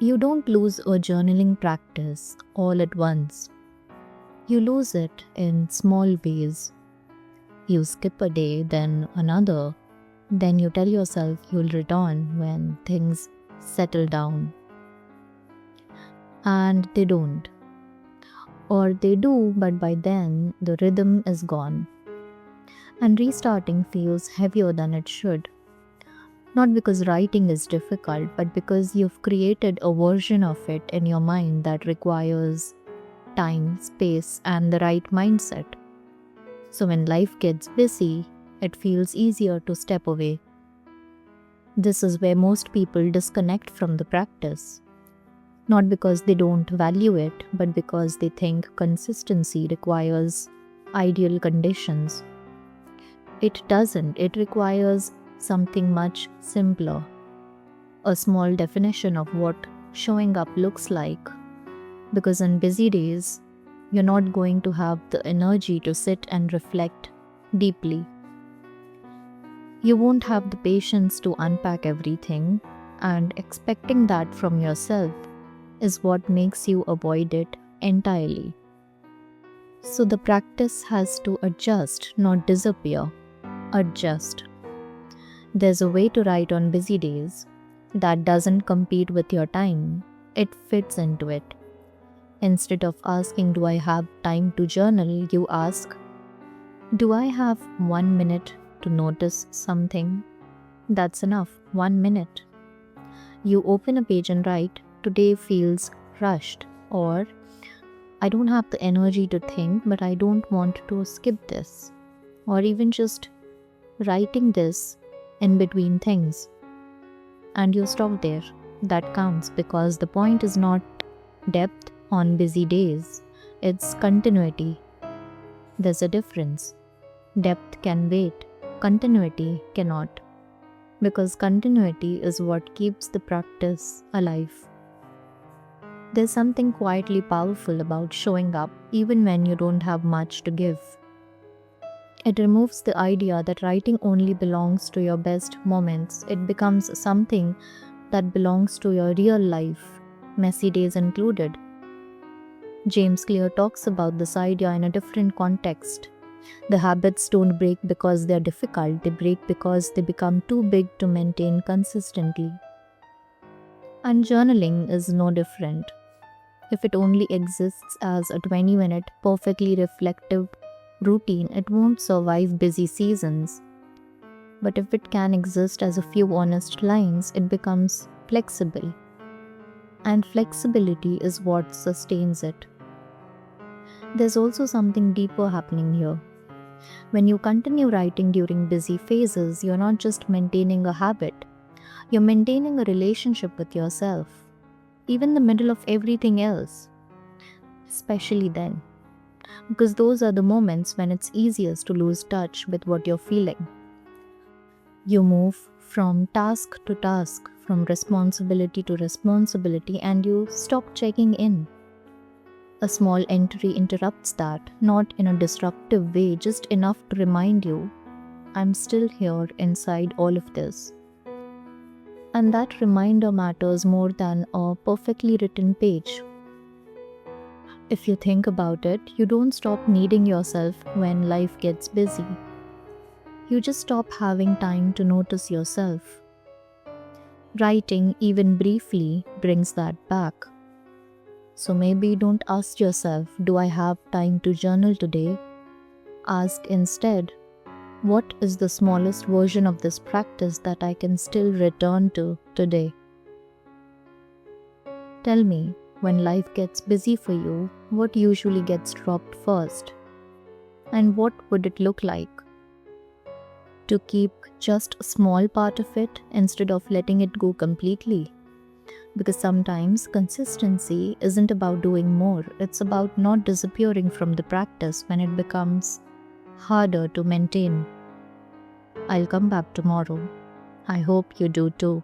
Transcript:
You don't lose a journaling practice all at once. You lose it in small ways. You skip a day, then another. Then you tell yourself you'll return when things settle down. And they don't. Or they do, but by then the rhythm is gone. And restarting feels heavier than it should. Not because writing is difficult, but because you've created a version of it in your mind that requires time, space, and the right mindset. So when life gets busy, it feels easier to step away. This is where most people disconnect from the practice. Not because they don't value it, but because they think consistency requires ideal conditions. It doesn't. It requires something much simpler. A small definition of what showing up looks like. Because on busy days, you're not going to have the energy to sit and reflect deeply. You won't have the patience to unpack everything, and expecting that from yourself is what makes you avoid it entirely. So the practice has to adjust, not disappear. Adjust. There's a way to write on busy days that doesn't compete with your time. It fits into it. Instead of asking, do I have time to journal, you ask, do I have 1 minute to notice something? That's enough, 1 minute. You open a page and write, today feels rushed, or I don't have the energy to think, but I don't want to skip this. Or even just writing this in between things. And you stop there. That counts, because the point is not depth on busy days, it's continuity. There's a difference. Depth can wait, continuity cannot. Because continuity is what keeps the practice alive. There's something quietly powerful about showing up even when you don't have much to give. It removes the idea that writing only belongs to your best moments. It becomes something that belongs to your real life, messy days included. James Clear talks about this idea in a different context. The habits don't break because they're difficult, they break because they become too big to maintain consistently. And journaling is no different. If it only exists as a 20-minute, perfectly reflective routine, it won't survive busy seasons. But if it can exist as a few honest lines, it becomes flexible. And flexibility is what sustains it. There's also something deeper happening here. When you continue writing during busy phases, you're not just maintaining a habit, you're maintaining a relationship with yourself, even in the middle of everything else. Especially then. Because those are the moments when it's easiest to lose touch with what you're feeling. You move from task to task, from responsibility to responsibility, and you stop checking in. A small entry interrupts that, not in a disruptive way, just enough to remind you, I'm still here inside all of this. And that reminder matters more than a perfectly written page. If you think about it, you don't stop needing yourself when life gets busy. You just stop having time to notice yourself. Writing, even briefly, brings that back. So maybe don't ask yourself, do I have time to journal today? Ask instead, what is the smallest version of this practice that I can still return to today? Tell me, when life gets busy for you, what usually gets dropped first? And what would it look like to keep just a small part of it instead of letting it go completely? Because sometimes consistency isn't about doing more, it's about not disappearing from the practice when it becomes harder to maintain. I'll come back tomorrow. I hope you do too.